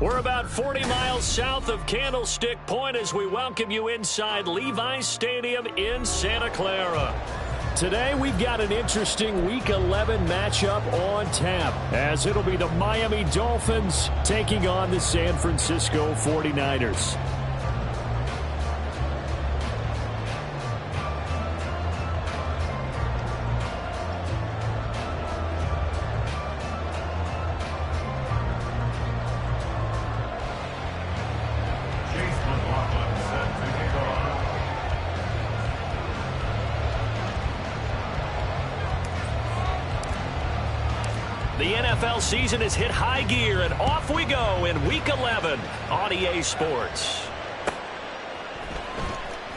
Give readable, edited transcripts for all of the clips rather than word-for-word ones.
We're about 40 miles south of Candlestick Point as we welcome you inside Levi's Stadium in Santa Clara. Today we've got an interesting Week 11 matchup on tap, as it'll be the Miami Dolphins taking on the San Francisco 49ers. The NFL season has hit high gear, and off we go in Week 11 on EA Sports.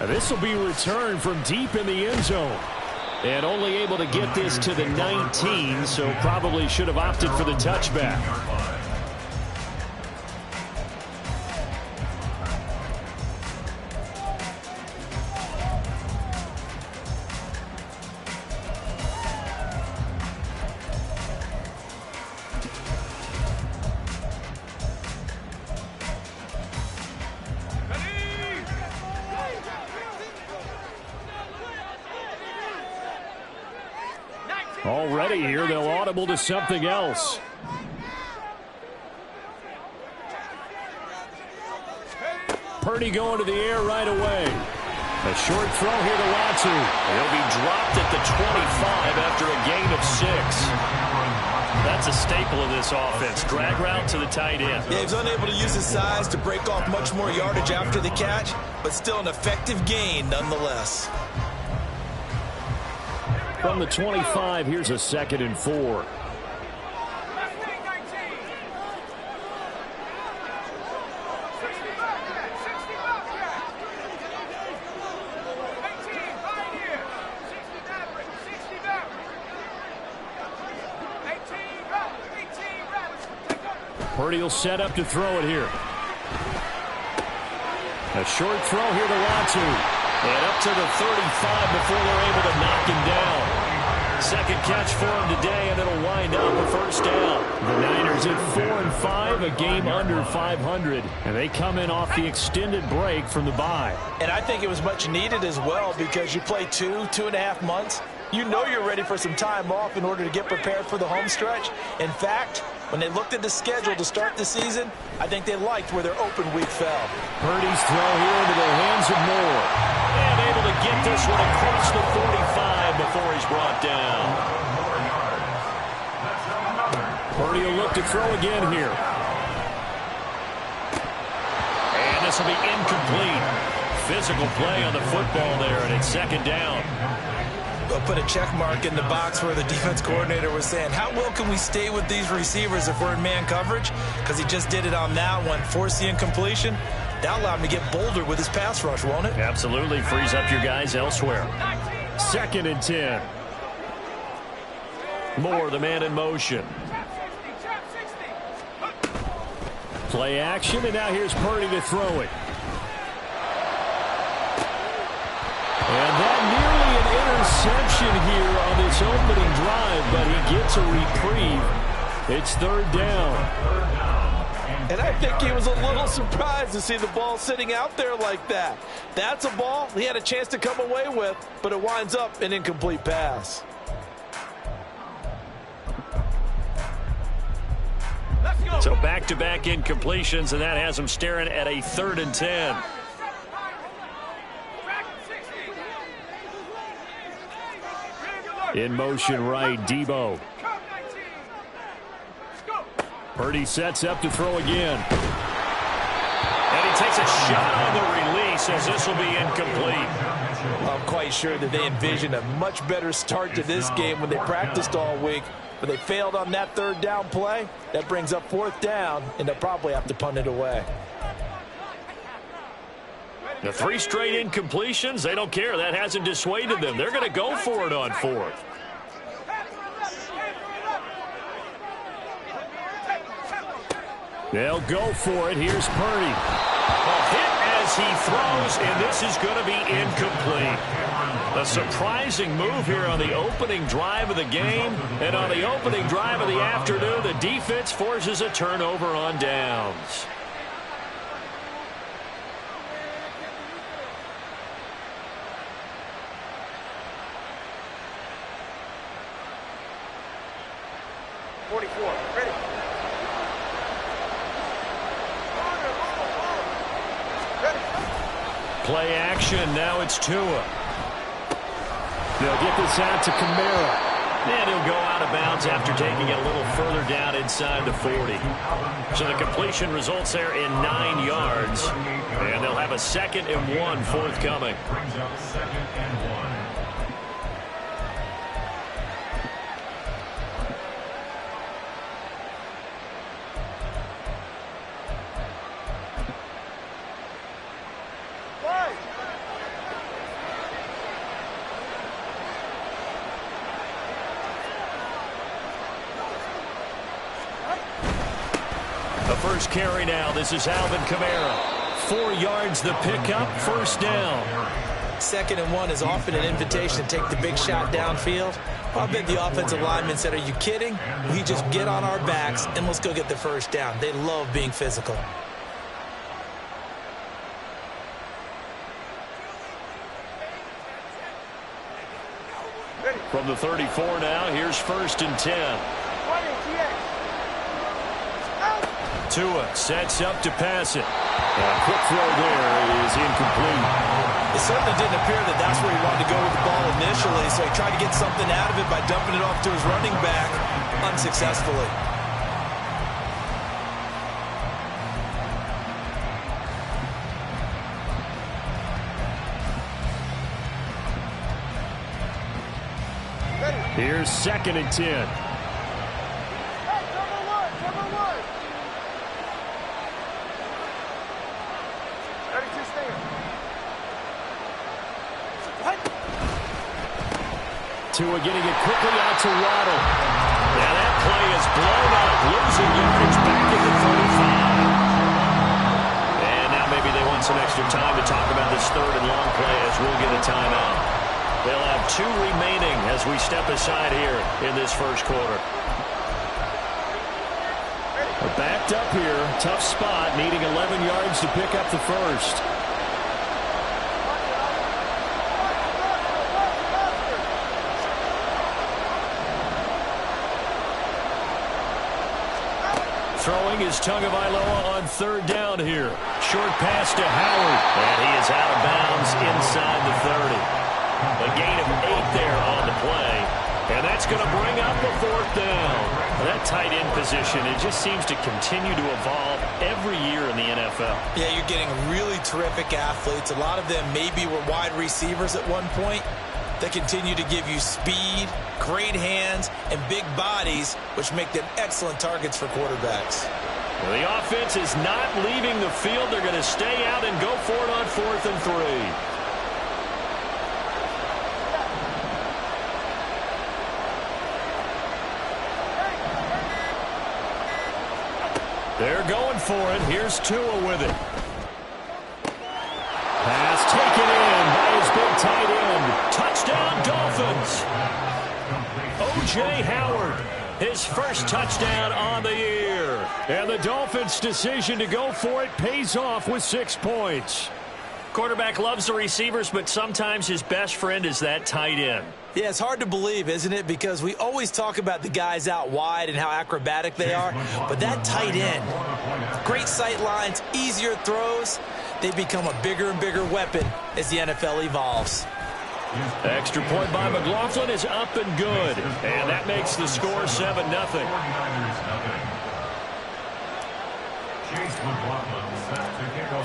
This will be returned from deep in the end zone. And only able to get this to the 19, so probably should have opted for the touchback. Already here, they'll audible to something else. Purdy going to the air right away. A short throw here to Latu. He'll be dropped at the 25 after a gain of 6. That's a staple of this offense. Drag route to the tight end. Yeah, he was unable to use his size to break off much more yardage after the catch, but still an effective gain nonetheless. From the 25, here's a 2nd and 4. Purdy will set up to throw it here. A short throw here to Latu. And up to the 35 before they're able to knock him down. Second catch for him today, and it'll wind up a first down. The Niners at 4-5, a game under 500. And they come in off the extended break from the bye. And I think it was much needed as well, because you play 2.5 months. You know you're ready for some time off in order to get prepared for the home stretch. In fact, when they looked at the schedule to start the season, I think they liked where their open week fell. Purdy's throw here into the hands of Moore. And able to get this one across the 45 before he's brought down. Purdy will look to throw again here. And this will be incomplete. Physical play on the football there, and it's 2nd down. They'll put a check mark in the box where the defense coordinator was saying, how well can we stay with these receivers if we're in man coverage? Because he just did it on that one, forced the incompletion. That allowed him to get bolder with his pass rush, won't it? Absolutely. Frees up your guys elsewhere. 2nd and 10. Moore, the man in motion. Play action, and now here's Purdy to throw it. And that nearly an interception here on this opening drive, but he gets a reprieve. It's 3rd down. And I think he was a little surprised to see the ball sitting out there like that. That's a ball he had a chance to come away with, but it winds up an incomplete pass. So back-to-back incompletions, and that has him staring at a 3rd and 10. In motion right, Debo. Purdy sets up to throw again. And he takes a shot on the release as this will be incomplete. I'm quite sure that they envisioned a much better start to this game when they practiced all week. But they failed on that 3rd down play. That brings up 4th down, and they'll probably have to punt it away. The 3 straight incompletions, they don't care. That hasn't dissuaded them. They're going to go for it on 4th. They'll go for it. Here's Purdy. A hit as he throws, and this is going to be incomplete. A surprising move here on the opening drive of the game, and on the opening drive of the afternoon, the defense forces a turnover on downs. Play action, now it's Tua. They'll get this out to Kamara. And he'll go out of bounds after taking it a little further down inside the 40. So the completion results there in 9 yards. And they'll have a 2nd and 1 forthcoming. First carry now. This is Alvin Kamara. 4 yards the pickup, first down. 2nd and 1 is often an invitation to take the big shot downfield. I bet the offensive lineman said, are you kidding? We just get on our backs and let's go get the first down. They love being physical. From the 34 now, here's 1st and 10. Tua sets up to pass it. A quick throw there is incomplete. It certainly didn't appear that that's where he wanted to go with the ball initially, so he tried to get something out of it by dumping it off to his running back unsuccessfully. Here's 2nd and 10. Tua getting it quickly out to Waddle. Now that play is blown up, losing yardage back at the 35. And now maybe they want some extra time to talk about this 3rd and long play as we'll get a timeout. They'll have 2 remaining as we step aside here in this first quarter. We're backed up here, tough spot, needing 11 yards to pick up the first. Throwing is Tagovailoa on 3rd down here. Short pass to Howard. And he is out of bounds inside the 30. A gain of 8 there on the play. And that's going to bring up the 4th down. That tight end position, it just seems to continue to evolve every year in the NFL. Yeah, you're getting really terrific athletes. A lot of them maybe were wide receivers at one point. They continue to give you speed, great hands, and big bodies, which make them excellent targets for quarterbacks. Well, the offense is not leaving the field. They're going to stay out and go for it on 4th and 3. They're going for it. Here's Tua with it. Pass taken in by his big tight end. Touchdown, Dolphins. O.J. Howard, his first touchdown on the year. And the Dolphins' decision to go for it pays off with 6 points. Quarterback loves the receivers, but sometimes his best friend is that tight end. Yeah, it's hard to believe, isn't it? Because we always talk about the guys out wide and how acrobatic they are. But that tight end, great sight lines, easier throws, they become a bigger and bigger weapon as the NFL evolves. Extra point by McLaughlin is up and good. And that makes the score 7-0.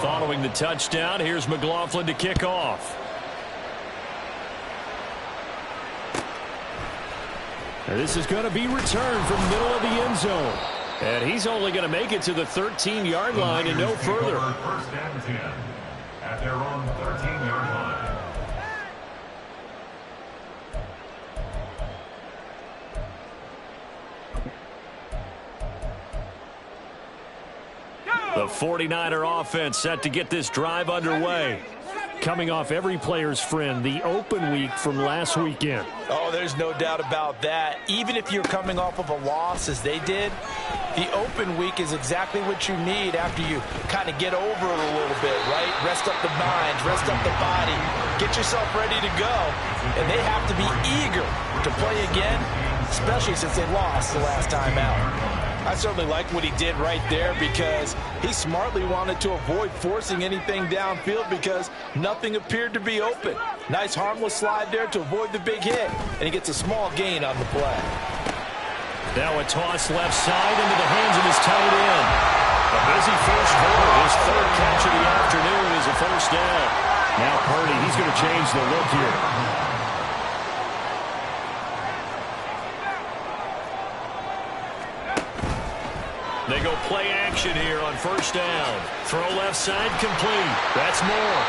Following the touchdown, here's McLaughlin to kick off. Now this is going to be returned from the middle of the end zone. And he's only going to make it to the 13-yard line and no further. First and 10 at their own 13-yard line. The 49er offense set to get this drive underway. Coming off every player's friend, the open week from last weekend. Oh, there's no doubt about that. Even if you're coming off of a loss as they did, the open week is exactly what you need after you kind of get over it a little bit, right? Rest up the mind, rest up the body, get yourself ready to go. And they have to be eager to play again, especially since they lost the last time out. I certainly like what he did right there because he smartly wanted to avoid forcing anything downfield because nothing appeared to be open. Nice harmless slide there to avoid the big hit, and he gets a small gain on the play. Now a toss left side into the hands of his tight end. A busy first quarter. His third catch of the afternoon is a first down. Now Purdy, he's going to change the look here. They go play action here on first down. Throw left side complete. That's Moore.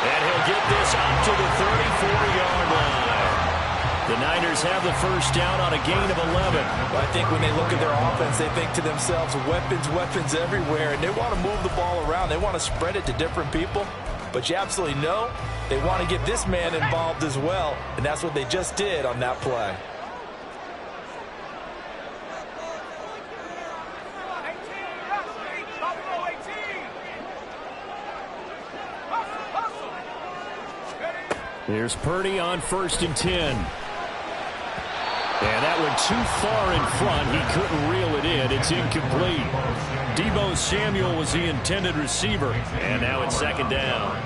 And he'll get this up to the 34-yard line. The Niners have the first down on a gain of 11. I think when they look at their offense, they think to themselves, weapons, weapons everywhere. And they want to move the ball around. They want to spread it to different people. But you absolutely know they want to get this man involved as well. And that's what they just did on that play. Here's Purdy on 1st and 10. And that went too far in front. He couldn't reel it in. It's incomplete. Deebo Samuel was the intended receiver. And now it's second down.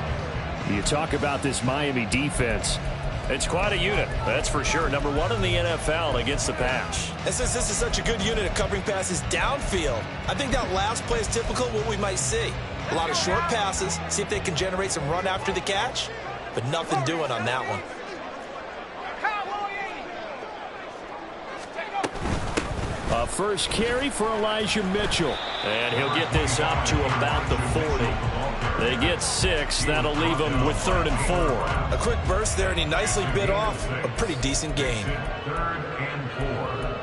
You talk about this Miami defense. It's quite a unit, that's for sure. Number 1 in the NFL against the pass. And since this is such a good unit of covering passes downfield, I think that last play is typical of what we might see. A lot of short passes, see if they can generate some run after the catch. But nothing doing on that one. A first carry for Elijah Mitchell. And he'll get this up to about the 40. They get 6. That'll leave them with 3rd and 4. A quick burst there, and he nicely bit off a pretty decent gain. 3rd and 4.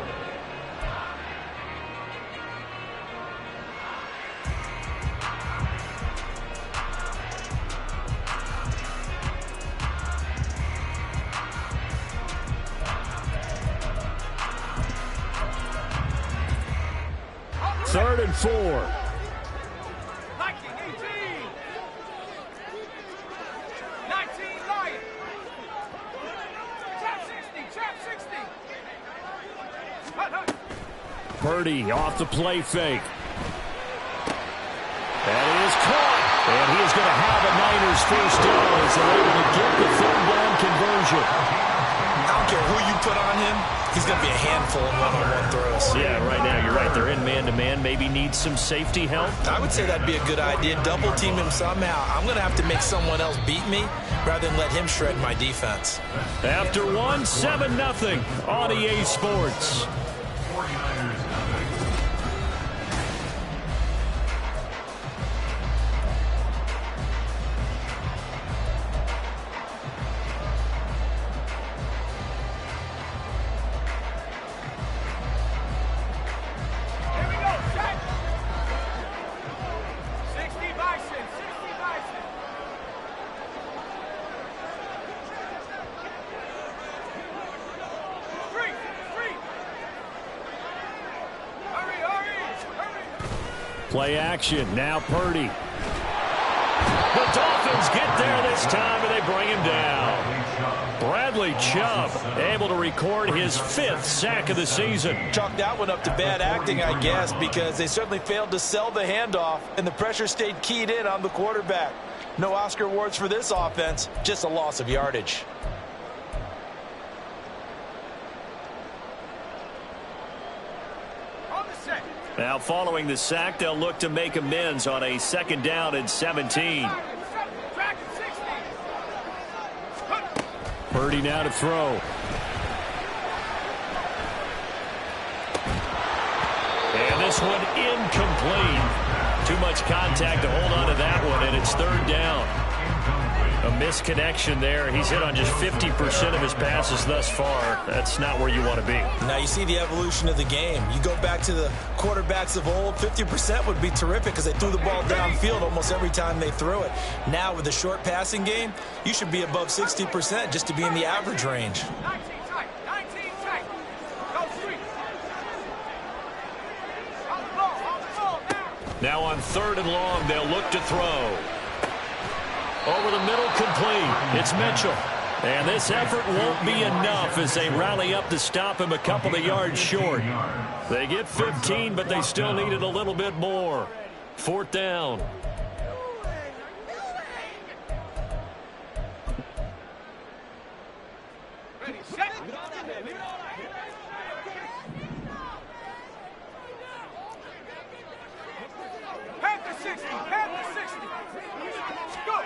Third and 4. 19, 18. 19, Lion. Trap 60, trap 60. Purdy off the play fake. That is caught. And he is going to have a Niners first down as they're able to get the 3rd down conversion. I don't care who you put on him. He's going to be a handful in one-on-one throws. Yeah, right now you're right. They're in man-to-man. Maybe needs some safety help. I would say that'd be a good idea. Double team him somehow. I'm going to have to make someone else beat me rather than let him shred my defense. After 1, 7-0 on EA Sports. 49ers. Play action. Now Purdy. The Dolphins get there this time, and they bring him down. Bradley Chubb able to record his 5th sack of the season. Chalk that one up to bad acting, I guess, because they certainly failed to sell the handoff, and the pressure stayed keyed in on the quarterback. No Oscar awards for this offense, just a loss of yardage. Now following the sack, they'll look to make amends on a 2nd down and 17. Purdy now to throw. And this one incomplete. Too much contact to hold on to that one, and it's 3rd down. A misconnection there. He's hit on just 50% of his passes thus far. That's not where you want to be. Now you see the evolution of the game. You go back to the quarterbacks of old, 50% would be terrific because they threw the ball downfield almost every time they threw it. Now with the short passing game, you should be above 60% just to be in the average range. 19 tight. 19 tight. Go street. On the ball now. Now on 3rd and long, they'll look to throw. Over the middle, complete. It's Mitchell. And this effort won't be enough as they rally up to stop him a couple of yards short. They get 15, but they still needed a little bit more. 4th down. Ready, set. Head to 60. Head to 60. Go.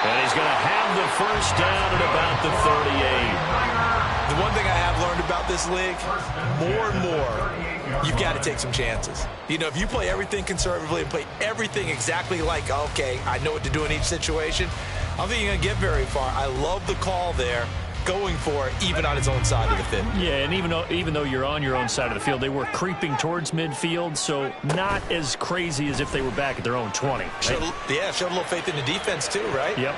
And he's going to have the first down at about the 38. The one thing I have learned about this league, more and more, you've got to take some chances. You know, if you play everything conservatively and play everything exactly like, okay, I know what to do in each situation, I don't think you're going to get very far. I love the call there, going for it, even on his own side of the field. Yeah, and even though you're on your own side of the field, they were creeping towards midfield, so not as crazy as if they were back at their own 20. Showed a little faith in the defense too, right? Yep.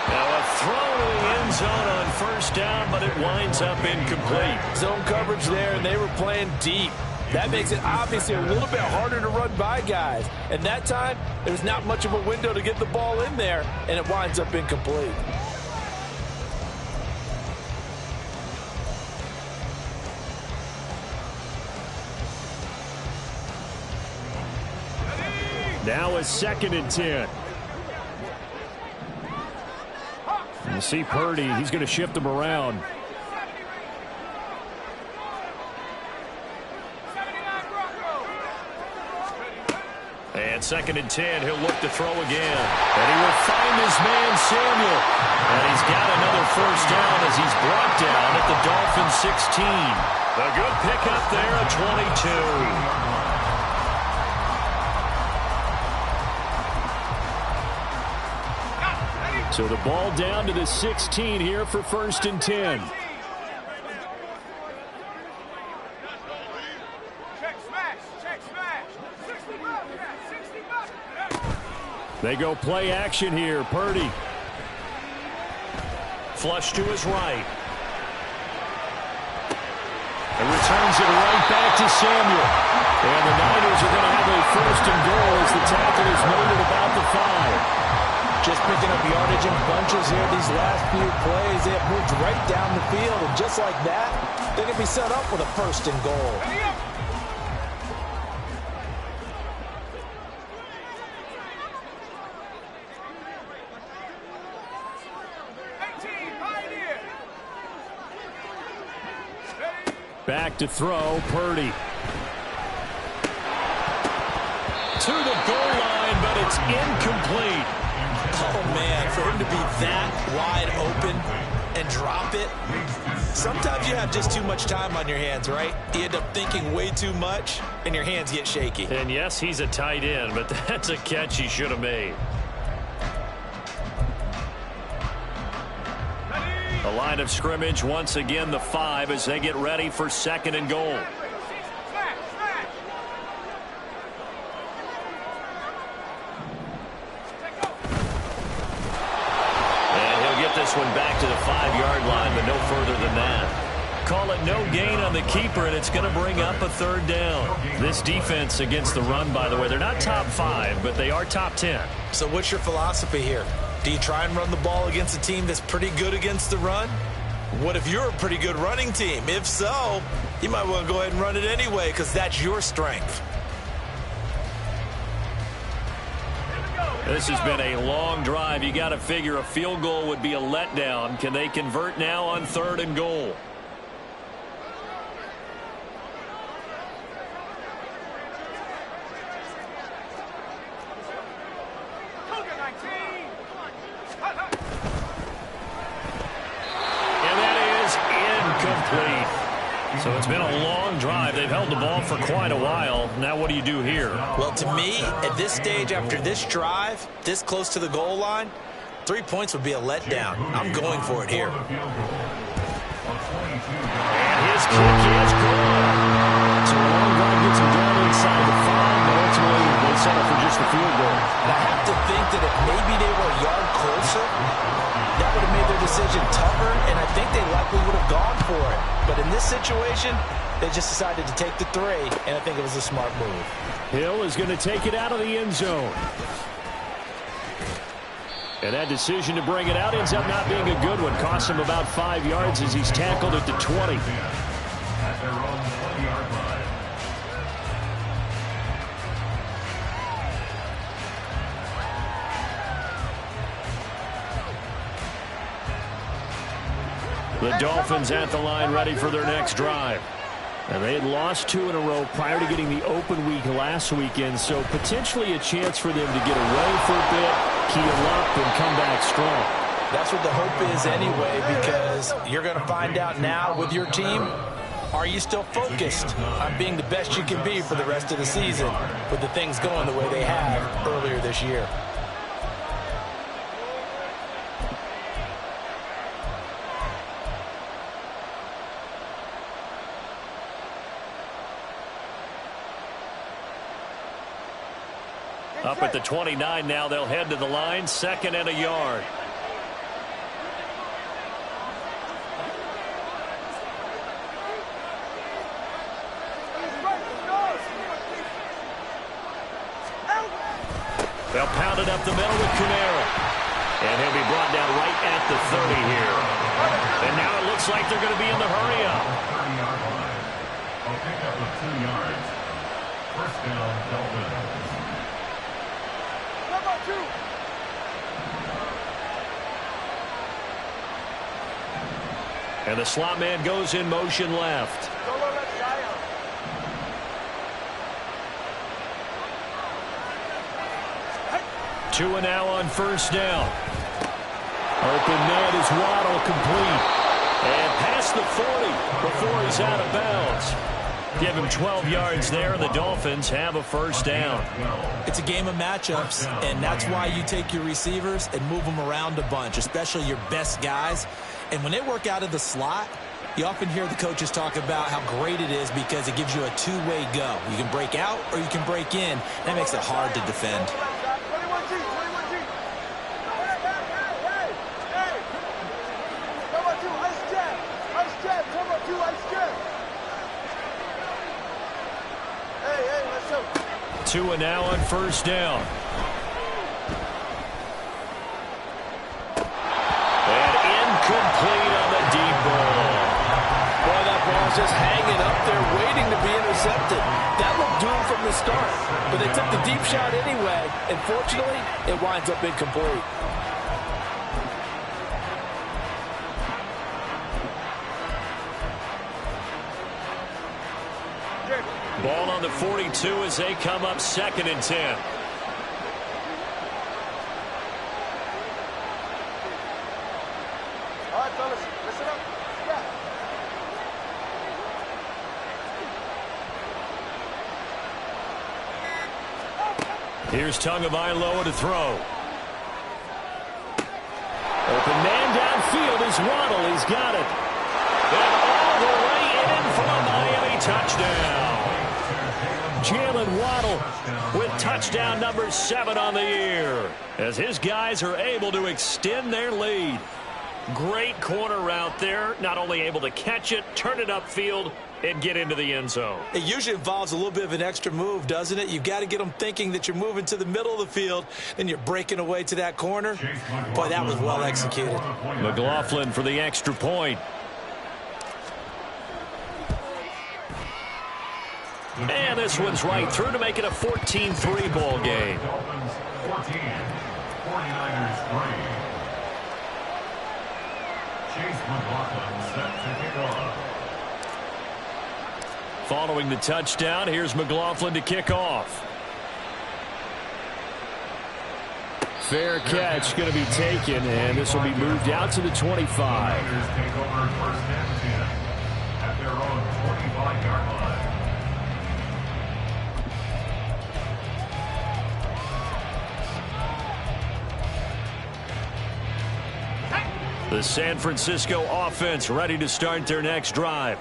Now a throw to the end zone on 1st down, but it winds up incomplete. Zone coverage there, and they were playing deep. That makes it obviously a little bit harder to run by guys. And that time, there's not much of a window to get the ball in there, and it winds up incomplete. Now a 2nd and 10. You see Purdy, he's going to shift him around. And 2nd and 10, he'll look to throw again. And he will find his man, Samuel. And he's got another first down as he's brought down at the Dolphins 16. A good pickup there at 22. So the ball down to the 16 here for 1st and 10. Check smash. Check smash. 60 bucks. 60 bucks. They go play action here. Purdy. Flush to his right. And returns it right back to Samuel. And the Niners are going to have a 1st and goal as the tackle is made at about the 5. Just picking up yardage in bunches here these last few plays. They have moved right down the field, and just like that, they're going to be set up with a 1st and goal. Ready up. Back to throw, Purdy. To the goal line, but it's incomplete. Oh, man, for him to be that wide open and drop it, sometimes you have just too much time on your hands, right? You end up thinking way too much, and your hands get shaky. And yes, he's a tight end, but that's a catch he should have made. The line of scrimmage, once again, the 5 as they get ready for 2nd and goal. One back to the 5-yard line, but no further than that. Call it no gain on the keeper, and it's going to bring up a 3rd down. This defense against the run, by the way, they're not top 5, but they are top 10. So what's your philosophy here? Do you try and run the ball against a team that's pretty good against the run? What if you're a pretty good running team? If so, you might want to go ahead and run it anyway because that's your strength. This has been a long drive. You got to figure a field goal would be a letdown. Can they convert now on 3rd and goal? And that is incomplete. So it's been a long drive. They've held the ball for quite a while. Now what do you do here? Well, to me, at this stage, after this drive, this close to the goal line, 3 points would be a letdown. I'm going for it here. And his kick is good. So a long drive gets him down inside the 5, but ultimately they settle for just the field goal. And I have to think that if maybe they were a yard closer, that would have made their decision tougher, and I think they likely would have gone for it. But in this situation, they just decided to take the 3, and I think it was a smart move. Hill is going to take it out of the end zone. And that decision to bring it out ends up not being a good one. Costs him about 5 yards as he's tackled at the 20. At their own 20-yard line. The Dolphins at the line ready for their next drive. And they had lost 2 in a row prior to getting the open week last weekend, so potentially a chance for them to get away for a bit, keel up, and come back strong. That's what the hope is anyway, because you're going to find out now with your team, are you still focused on being the best you can be for the rest of the season with the things going the way they have earlier this year? Up at the 29 now, they'll head to the line, 2nd and a yard. They'll pound it up the middle with Camara. And he'll be brought down right at the 30 here. And now it looks like they're going to be in the hurry-up. 30-yard line. A pickup of 2 yards. First down, Dolphins. And the slot man goes in motion left. Tua now on first down. Open man is Waddle, complete. And past the 40 before he's out of bounds. Give him 12 yards there. The Dolphins have a first down. It's a game of matchups, and that's why you take your receivers and move them around a bunch, especially your best guys. And when they work out of the slot, you often hear the coaches talk about how great it is because it gives you a two-way go. You can break out or you can break in. That makes it hard to defend. Tua now on first down. And incomplete on the deep ball. Boy, that ball's just hanging up there waiting to be intercepted. That looked doomed from the start, but they took the deep shot anyway, and fortunately, it winds up incomplete. Ball on the 42 as they come up 2nd and 10. All right, fellas, listen up. Here's Tagovailoa to throw. Open man downfield is Waddle. He's got it. And all the way in for a Miami touchdown. Jalen Waddle with touchdown number 7 on the year as his guys are able to extend their lead. Great corner route there. Not only able to catch it, turn it upfield, and get into the end zone. It usually involves a little bit of an extra move, doesn't it? You've got to get them thinking that you're moving to the middle of the field, then you're breaking away to that corner. Boy, that was well executed. McLaughlin for the extra point. And this one's right through to make it a 14-3 ball game. Dolphins 14, 49ers 3. Chase McLaughlin set to kick off. Following the touchdown, here's McLaughlin to kick off. Fair catch going to be taken, and this will be moved out to the 25. Niners take over first and 10 at their own 20. The San Francisco offense ready to start their next drive.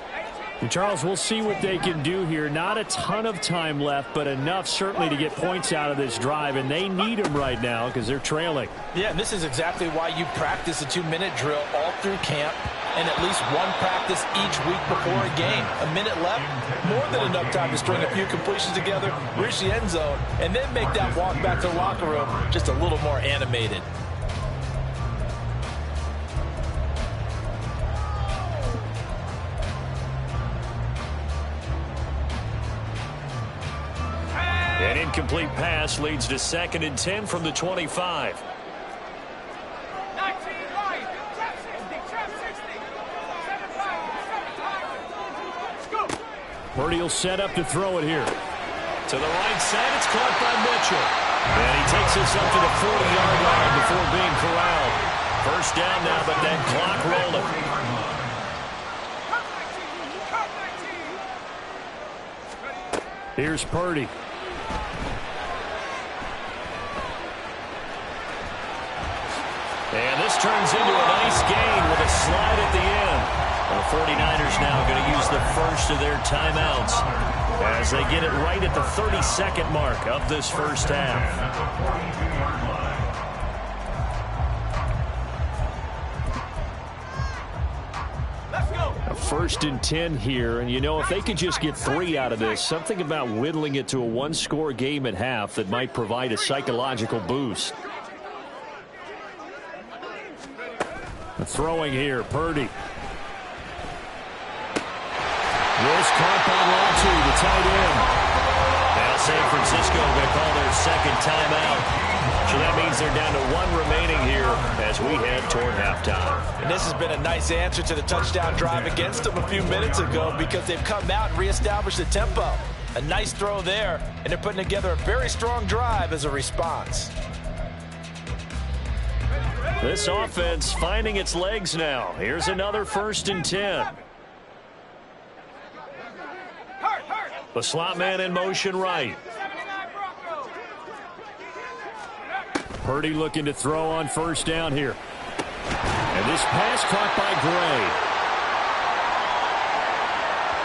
And Charles, we'll see what they can do here. Not a ton of time left, but enough certainly to get points out of this drive, and they need them right now because they're trailing. Yeah, and this is exactly why you practice a 2-minute drill all through camp and at least one practice each week before a game. A minute left, more than enough time to string a few completions together, reach the end zone, and then make that walk back to the locker room just a little more animated. An incomplete pass leads to 2nd and 10 from the 25. 19 line, trap 60, trap 60. 7-5, 7 times. Let's go. Purdy will set up to throw it here. To the right side, it's caught by Mitchell. And he takes this up to the 40-yard line before being corralled. First down now, but that clock rolling. Cut 19. Here's Purdy. And this turns into a nice gain with a slide at the end. And the 49ers now going to use the first of their timeouts as they get it right at the 32nd mark of this first half. Let's go. A 1st and 10 here, and you know, if they could just get 3 out of this, something about whittling it to a 1-score game at half that might provide a psychological boost. Throwing here, Purdy. This caught by Latu, the tight end. Now San Francisco going to call their 2nd timeout. So that means they're down to 1 remaining here as we head toward halftime. And this has been a nice answer to the touchdown drive against them a few minutes ago because they've come out and reestablished the tempo. A nice throw there, and they're putting together a very strong drive as a response. This offense finding its legs now. Here's another 1st and 10. The slot man in motion right. Purdy looking to throw on 1st down here. And this pass caught by Gray.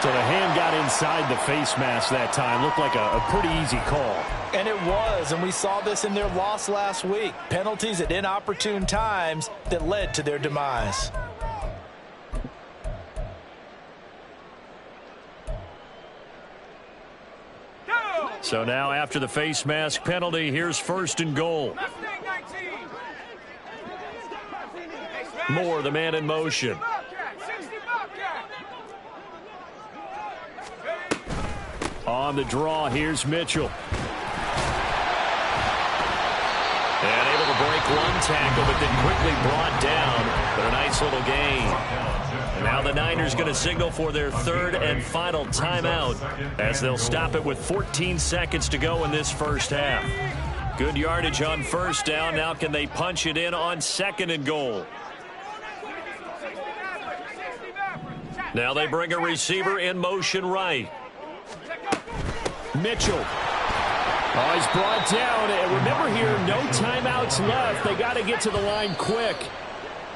So the hand got inside the face mask that time. Looked like a pretty easy call. And it was, and we saw this in their loss last week. Penalties at inopportune times that led to their demise. Go. So now after the face mask penalty, here's 1st and goal. Mustang 19. Moore, the man in motion. Bobcat, 60 Bobcat. On the draw, here's Mitchell. And able to break 1 tackle, but then quickly brought down. But a nice little gain. And now the Niners going to signal for their 3rd and final timeout as they'll stop it with 14 seconds to go in this first half. Good yardage on 1st down. Now can they punch it in on 2nd and goal? Now they bring a receiver in motion right. Mitchell. Oh, he's brought down. And remember here, no timeouts left. They got to get to the line quick.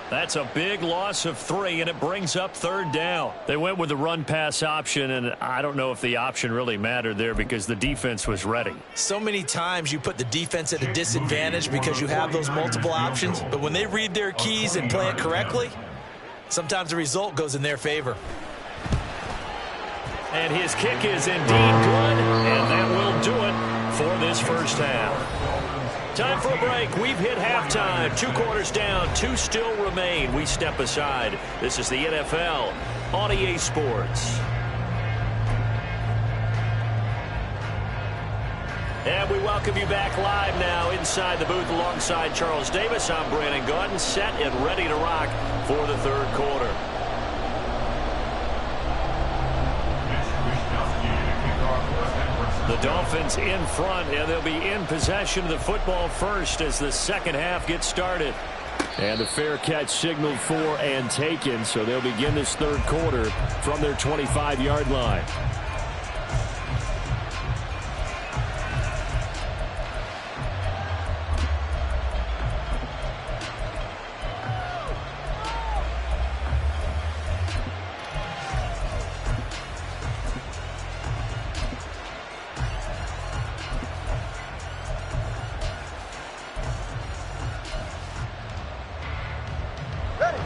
That's a big loss of 3, and it brings up 3rd down. They went with the run-pass option, and I don't know if the option really mattered there because the defense was ready. So many times you put the defense at a disadvantage because you have those multiple options, but when they read their keys and play it correctly, sometimes the result goes in their favor. And his kick is indeed good, and that will do it for this first half. Time for a break. We've hit halftime. 2 quarters down, 2 still remain. We step aside. This is the NFL on EA Sports. And we welcome you back live now inside the booth alongside Charles Davis. I'm Brandon Gaudin, set and ready to rock for the 3rd quarter. The Dolphins in front, and they'll be in possession of the football first as the 2nd half gets started. And the fair catch signaled for and taken, so they'll begin this 3rd quarter from their 25-yard line.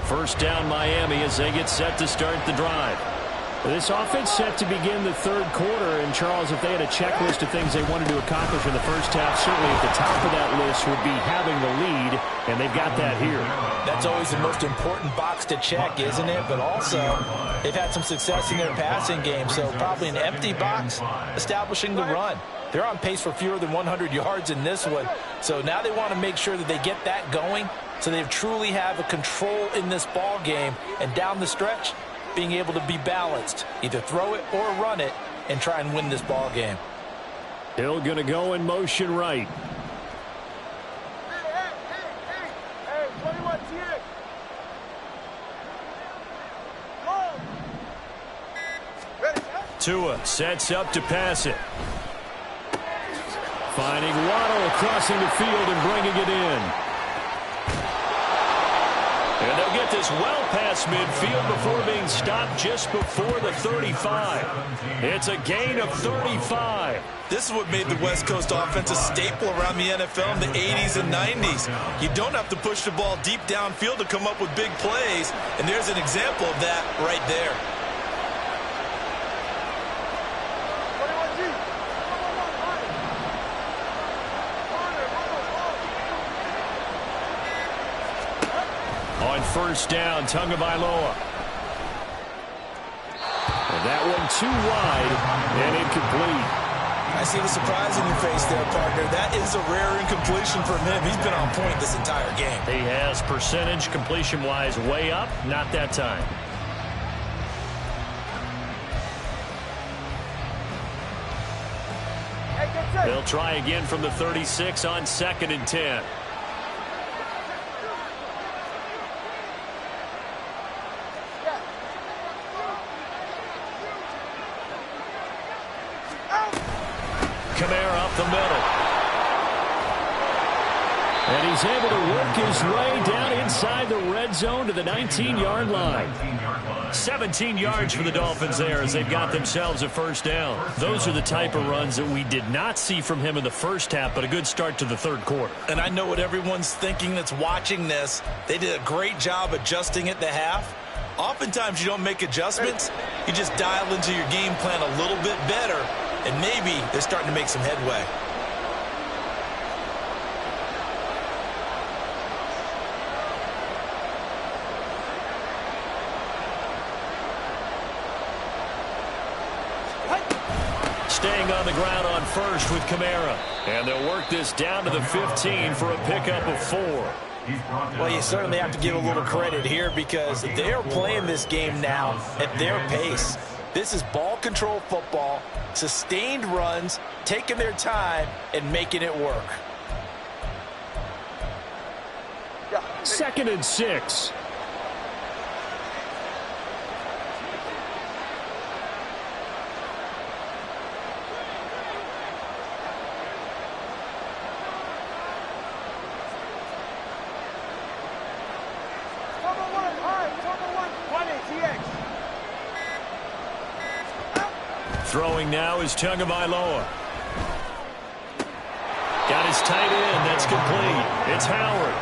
First down Miami as they get set to start the drive. This offense set to begin the third quarter, and Charles, if they had a checklist of things they wanted to accomplish in the first half, certainly at the top of that list would be having the lead, and they've got that here. That's always the most important box to check, isn't it? But also, they've had some success in their passing game, so probably an empty box establishing the run. They're on pace for fewer than 100 yards in this one, so now they want to make sure that they get that going so they truly have a control in this ball game, and down the stretch, being able to be balanced, either throw it or run it, and try and win this ball game. Hill going to go in motion right. Hey, 21 TX. Ready? Tua sets up to pass it. Finding Waddle crossing the field and bringing it in. And they'll get this well past midfield before being stopped just before the 35. It's a gain of 35. This is what made the West Coast offense a staple around the NFL in the 80s and 90s. You don't have to push the ball deep downfield to come up with big plays, and there's an example of that right there. On first down, Tagovailoa. And that one too wide and incomplete. I see the surprise in your face there, partner. That is a rare incompletion from him. He's been on point this entire game. He has percentage completion-wise way up, not that time. They'll try again from the 36 on 2nd and 10. Kamara up the middle. And he's able to work his way down inside the red zone to the 19-yard line. 17 yards for the Dolphins there as they've got themselves a first down. Those are the type of runs that we did not see from him in the first half, but a good start to the third quarter. And I know what everyone's thinking that's watching this. They did a great job adjusting at the half. Oftentimes you don't make adjustments. You just dial into your game plan a little bit better, and maybe they're starting to make some headway. Staying on the ground on first with Kamara. And they'll work this down to the 15 for a pickup of 4. Well, you certainly have to give a little credit here because they're playing this game now at their pace. This is ball control football, sustained runs, taking their time, and making it work. 2nd and 6. Throwing now is Tagovailoa. Got his tight end. That's complete. It's Howard.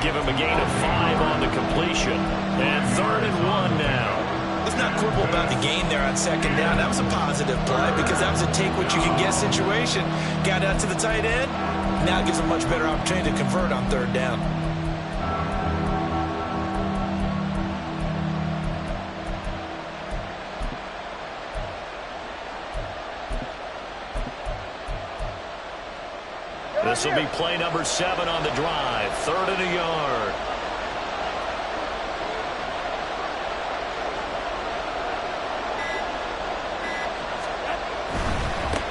Give him a gain of 5 on the completion. And 3rd and 1 now. Let's not quibble about the gain there on 2nd down. That was a positive play because that was a take-what-you-can-get situation. Got out to the tight end. Now it gives a much better opportunity to convert on 3rd down. This will be play number 7 on the drive. 3rd and a yard.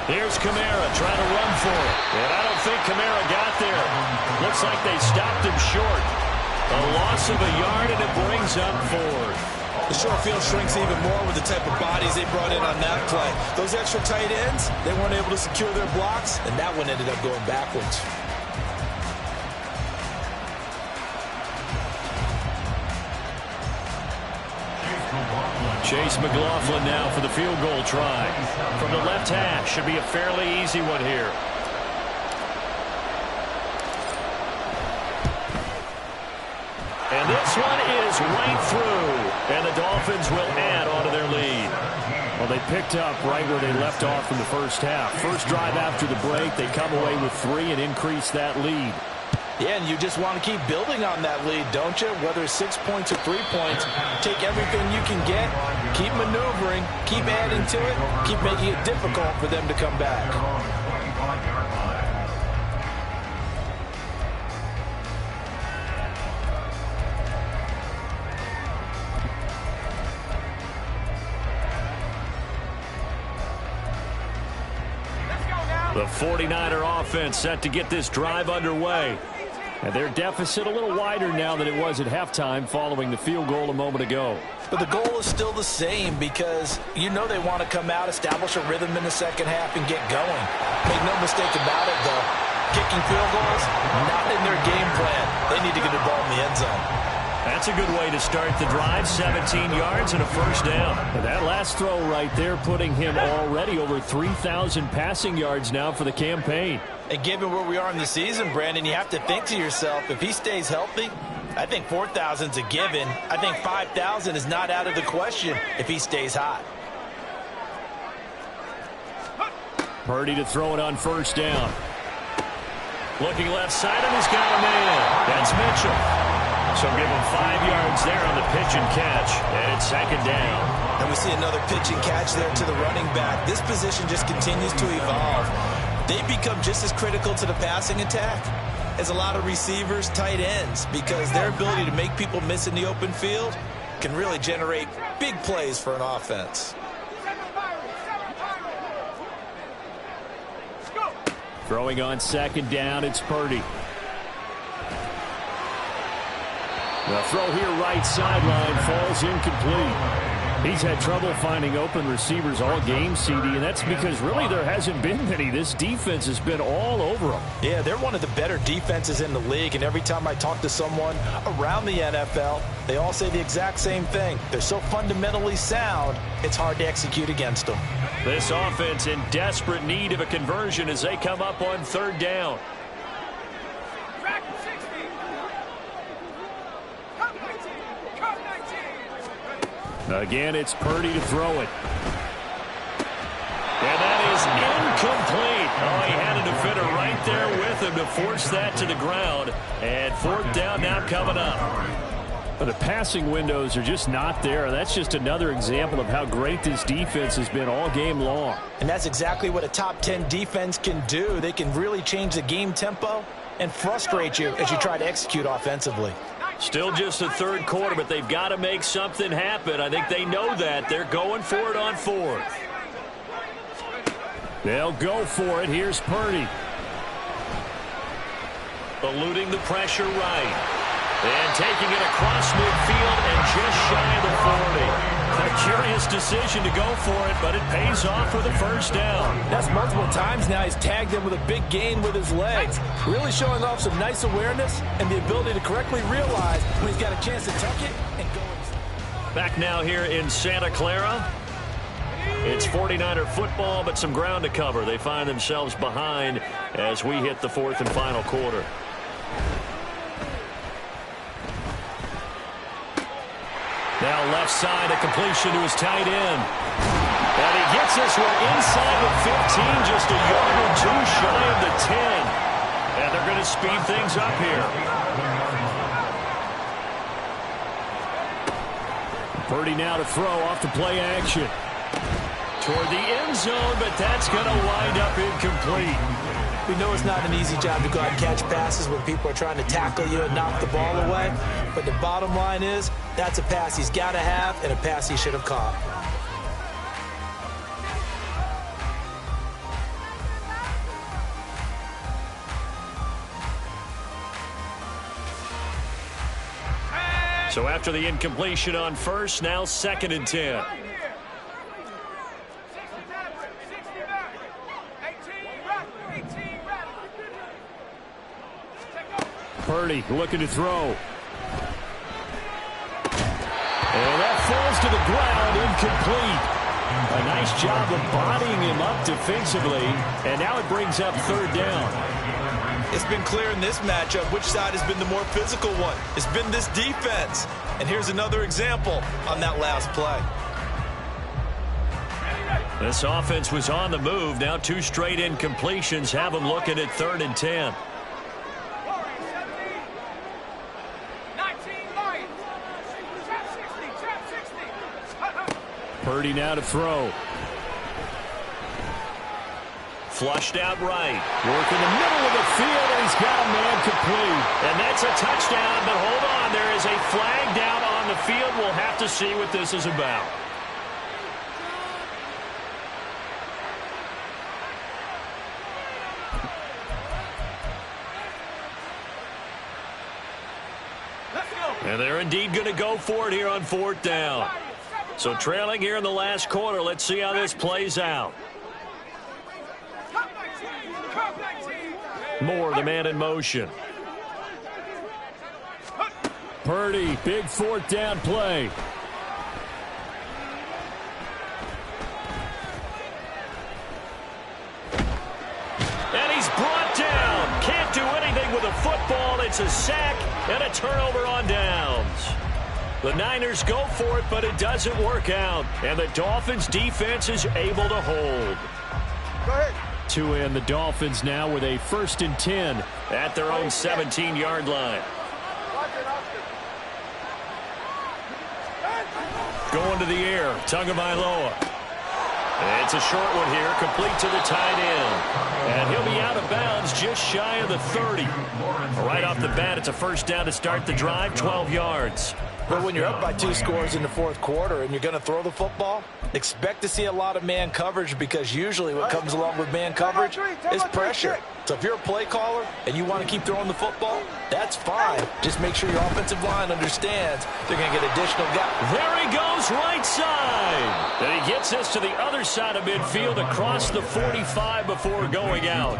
Here's Kamara trying to run for it. And I don't think Kamara got there. Looks like they stopped him short. A loss of a yard, and it brings up 4th. The short field shrinks even more with the type of bodies they brought in on that play. Those extra tight ends, they weren't able to secure their blocks, and that one ended up going backwards. Chase McLaughlin now for the field goal try. From the left hash, should be a fairly easy one here. And this one is right through, and the Dolphins will add on to their lead. Well, they picked up right where they left off in the first half. First drive after the break, they come away with 3 and increase that lead. Yeah, and you just want to keep building on that lead, don't you? Whether it's 6 points or 3 points, take everything you can get, keep maneuvering, keep adding to it, keep making it difficult for them to come back. The 49er offense set to get this drive underway. And their deficit a little wider now than it was at halftime following the field goal a moment ago. But the goal is still the same because you know they want to come out, establish a rhythm in the second half, and get going. Make no mistake about it, though. Kicking field goals, not in their game plan. They need to get the ball in the end zone. That's a good way to start the drive. 17 yards and a first down. And that last throw right there putting him already over 3,000 passing yards now for the campaign. And given where we are in the season, Brandon, you have to think to yourself, if he stays healthy, I think 4,000's a given. I think 5,000 is not out of the question if he stays hot. Purdy to throw it on first down. Looking left side, and he's got a man. That's Mitchell. So give him 5 yards there on the pitch and catch. And it's second down. And we see another pitch and catch there to the running back. This position just continues to evolve. They become just as critical to the passing attack as a lot of receivers, tight ends, because their ability to make people miss in the open field can really generate big plays for an offense. Throwing on second down, it's Purdy. The throw here right sideline falls incomplete. He's had trouble finding open receivers all game, CD, and that's because really there hasn't been many. This defense has been all over them. Yeah, they're one of the better defenses in the league, and every time I talk to someone around the NFL, they all say the exact same thing. They're so fundamentally sound, it's hard to execute against them. This offense in desperate need of a conversion as they come up on third down. Again, it's Purdy to throw it. And that is incomplete. Oh, he had a defender right there with him to force that to the ground. And fourth down now coming up. But the passing windows are just not there. That's just another example of how great this defense has been all game long. And that's exactly what a top 10 defense can do. They can really change the game tempo and frustrate you as you try to execute offensively. Still just the third quarter, but they've got to make something happen. I think they know that. They're going for it on fourth. They'll go for it. Here's Purdy. Eluding the pressure right. And taking it across midfield and just shy of the 40. A curious decision to go for it, but it pays off for the first down. That's multiple times now he's tagged him with a big gain with his legs. Really showing off some nice awareness and the ability to correctly realize when he's got a chance to tuck it and go. Back now here in Santa Clara. It's 49er football, but some ground to cover. They find themselves behind as we hit the fourth and final quarter. Now left side, a completion to his tight end. And he gets this one inside the 15, just a yard or two shy of the 10. And they're going to speed things up here. Purdy now to throw off the play action. Toward the end zone, but that's going to wind up incomplete. We know it's not an easy job to go out and catch passes when people are trying to tackle you and knock the ball away. But the bottom line is, that's a pass he's got to have and a pass he should have caught. So after the incompletion on first, now second and 10. Purdy looking to throw. And that falls to the ground, incomplete. A nice job of bodying him up defensively, and now it brings up third down. It's been clear in this matchup which side has been the more physical one. It's been this defense. And here's another example on that last play. This offense was on the move. Now 2 straight incompletions have them looking at 3rd and 10. Purdy now to throw. Flushed out right. Work in the middle of the field, and he's got a man complete. And that's a touchdown, but hold on. There is a flag down on the field. We'll have to see what this is about. And they're indeed going to go for it here on 4th down. So trailing here in the last quarter. Let's see how this plays out. Moore, the man in motion. Purdy, big 4th down play. And he's brought down. Can't do anything with a football. It's a sack and a turnover on downs. The Niners go for it, but it doesn't work out. And the Dolphins' defense is able to hold. Go ahead. To end the Dolphins now with a 1st and 10 at their own 17-yard line. Going to the air, Tagovailoa. It's a short one here, complete to the tight end. And he'll be out of bounds just shy of the 30. Right off the bat, it's a 1st down to start the drive, 12 yards. But when you're up by 2 scores in the 4th quarter and you're going to throw the football, expect to see a lot of man coverage, because usually what comes along with man coverage is pressure. So if you're a play caller and you want to keep throwing the football, that's fine. Just make sure your offensive line understands they're going to get additional guys. There he goes, right side. And he gets us to the other side of midfield across the 45 before going out.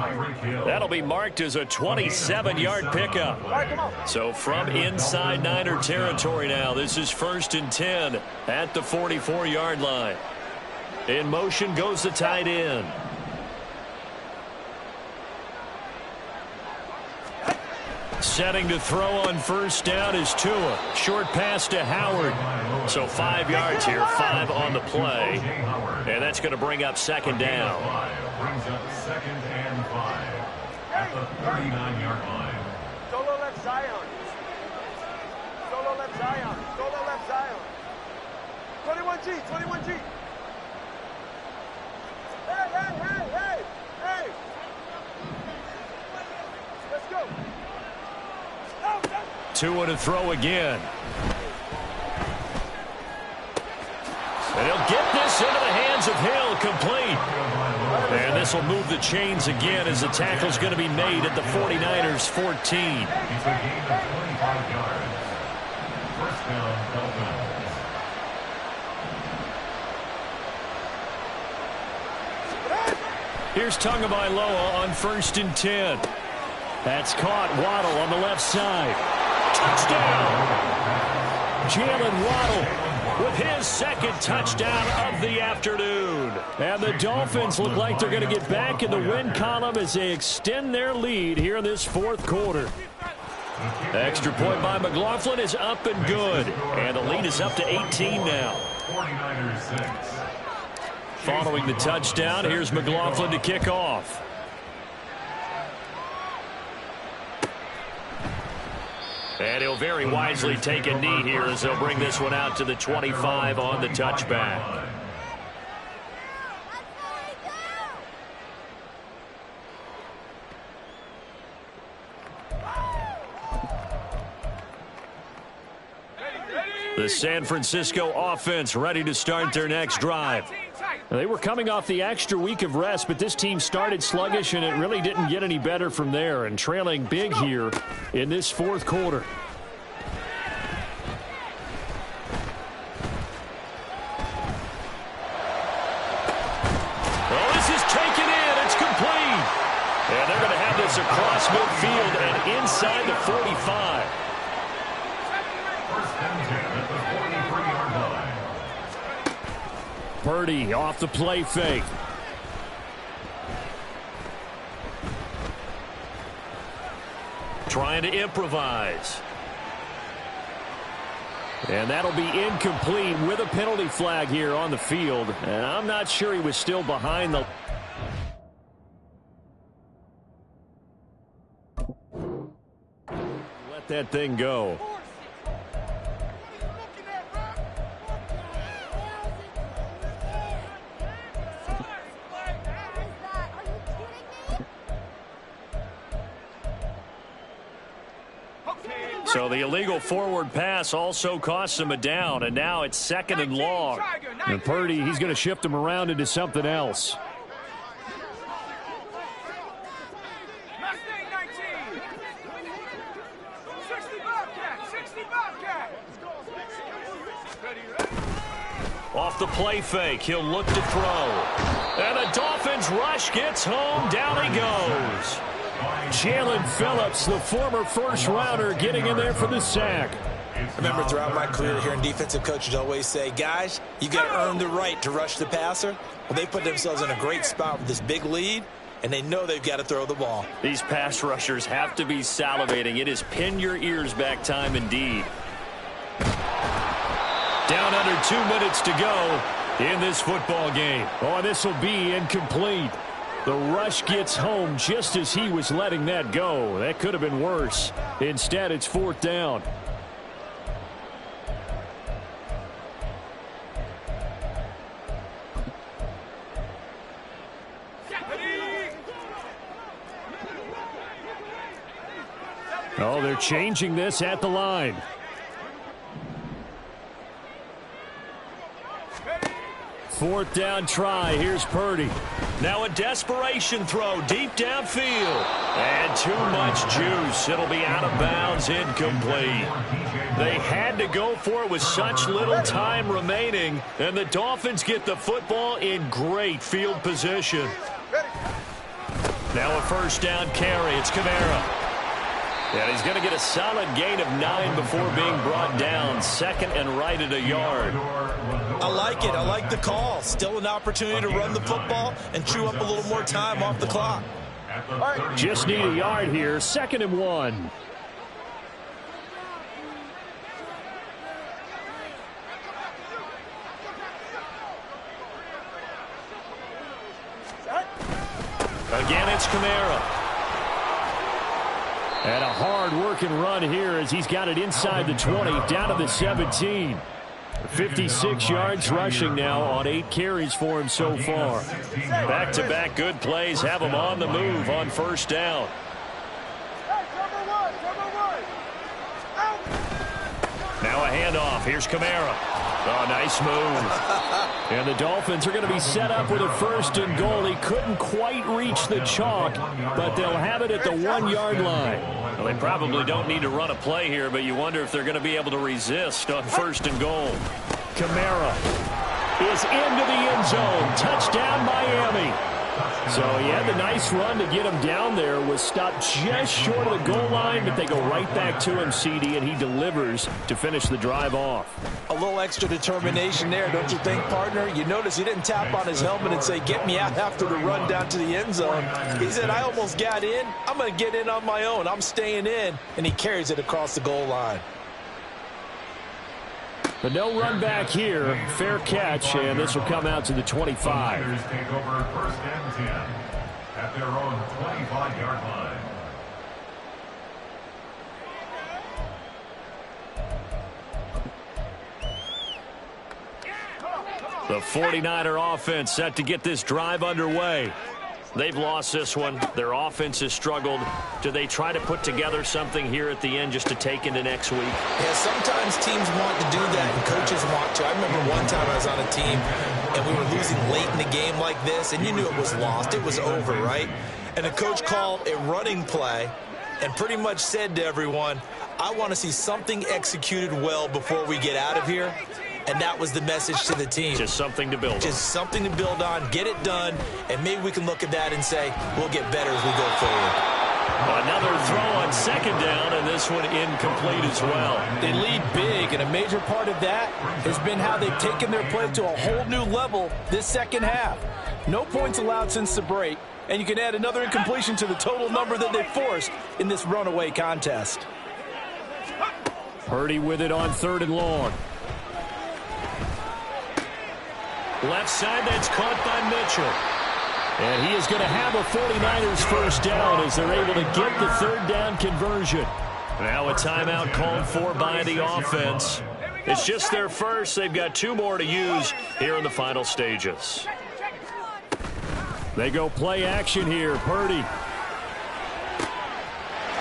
That'll be marked as a 27-yard pickup. So from inside Niner territory now, this is 1st and 10 at the 44-yard line. In motion goes the tight end. Setting to throw on 1st down is Tua. Short pass to Howard. So 5 yards here, 5 on the play. And that's going to bring up 2nd down. Brings up 2nd and 5 at the 39-yard line. Solo left Zion. Solo left Zion. Solo left Zion. 21G. 21G. Hey, hey, hey, hey, hey. Let's go. Tua to throw again. And he'll get this into the hands of Hill, complete. And this will move the chains again as the tackle's going to be made at the 49ers' 14. It's a gain of 25 yards. 1st down, Dolphins. Here's Tagovailoa on 1st and 10. That's caught. Waddle on the left side. Touchdown! Jalen Waddle with his 2nd touchdown of the afternoon. And the Dolphins look like they're going to get back in the win column as they extend their lead here in this 4th quarter. Extra point by McLaughlin is up and good. And the lead is up to 18 now. 49ers 6. Following the touchdown, here's McLaughlin to kick off. And he'll very wisely take a knee here as they'll bring this one out to the 25 on the touchback. The San Francisco offense ready to start their next drive. They were coming off the extra week of rest, but this team started sluggish, and it really didn't get any better from there, and trailing big here in this 4th quarter. Oh, this is taken in. It's complete. And they're going to have this across midfield and inside the 45. 1st and 10 at the 43-yard line. Purdy off the play fake. Trying to improvise. And that'll be incomplete with a penalty flag here on the field. And I'm not sure he was still behind the... Let that thing go. So the illegal forward pass also costs him a down, and now it's 2nd and long. And Purdy, he's going to shift him around into something else. Off the play fake, he'll look to throw. And the Dolphins rush gets home, down he goes. Jalen Phillips, the former first-rounder, getting in there for the sack. I remember throughout my career hearing defensive coaches always say, guys, you got to earn the right to rush the passer. Well, they put themselves in a great spot with this big lead, and they know they've got to throw the ball. These pass rushers have to be salivating. It is pin your ears back time indeed. Down under 2 minutes to go in this football game. Oh, this will be incomplete. The rush gets home just as he was letting that go. That could have been worse. Instead, it's 4th down. Oh, they're changing this at the line. Fourth down try. Here's Purdy. Now a desperation throw deep downfield. And too much juice. It'll be out of bounds, incomplete. They had to go for it with such little time remaining. And the Dolphins get the football in great field position. Now a first down carry. It's Kamara. And he's going to get a solid gain of 9 before being brought down. 2nd and right at a yard. I like it. I like the call. Still an opportunity to run the football and chew up a little more time off the clock. Just need a yard here. 2nd and 1. Again, it's Kamara. And a hard-working run here as he's got it inside the 20, down to the 17. 56 yards rushing now on 8 carries for him so far. Back-to-back good plays have him on the move on first down. Now a handoff. Here's Kamara. Oh, nice move. And the Dolphins are going to be set up with a 1st and goal. He couldn't quite reach the chalk, but they'll have it at the 1-yard line. Well, they probably don't need to run a play here, but you wonder if they're going to be able to resist on 1st and goal. Kamara is into the end zone. Touchdown, Miami. So he had the nice run to get him down there, was stopped just short of the goal line, but they go right back to him, CD, and he delivers to finish the drive off. A little extra determination there, don't you think, partner? You notice he didn't tap on his helmet and say, get me out after the run down to the end zone. He said, I almost got in. I'm going to get in on my own. I'm staying in. And he carries it across the goal line. But no run back here. Fair catch, and this will come out to the 25. Take over 1st and 10 at their own 25-yard line. The 49er offense set to get this drive underway. They've lost this one. Their offense has struggled. Do they try to put together something here at the end just to take into next week? Yeah, sometimes teams want to do that and coaches want to. I remember one time I was on a team and we were losing late in the game like this, and you knew it was lost. It was over, right? And the coach called a running play and pretty much said to everyone, I want to see something executed well before we get out of here. And that was the message to the team. Just something to build on. Just something to build on, get it done, and maybe we can look at that and say, we'll get better as we go forward. Another throw on second down, and this one incomplete as well. They lead big, and a major part of that has been how they've taken their play to a whole new level this second half. No points allowed since the break, and you can add another incompletion to the total number that they forced in this runaway contest. Purdy with it on 3rd and long. Left side, that's caught by Mitchell. And he is going to have a 49ers first down as they're able to get the 3rd down conversion. Now a timeout called for by the offense. It's just their first. They've got 2 more to use here in the final stages. They go play action here. Purdy.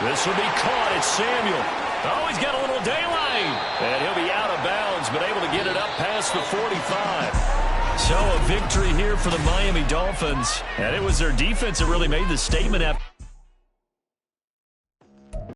This will be caught. It's Samuel. Oh, he's got a little daylight. And he'll be out of bounds, but able to get it up past the 45. So a victory here for the Miami Dolphins. And it was their defense that really made the statement after.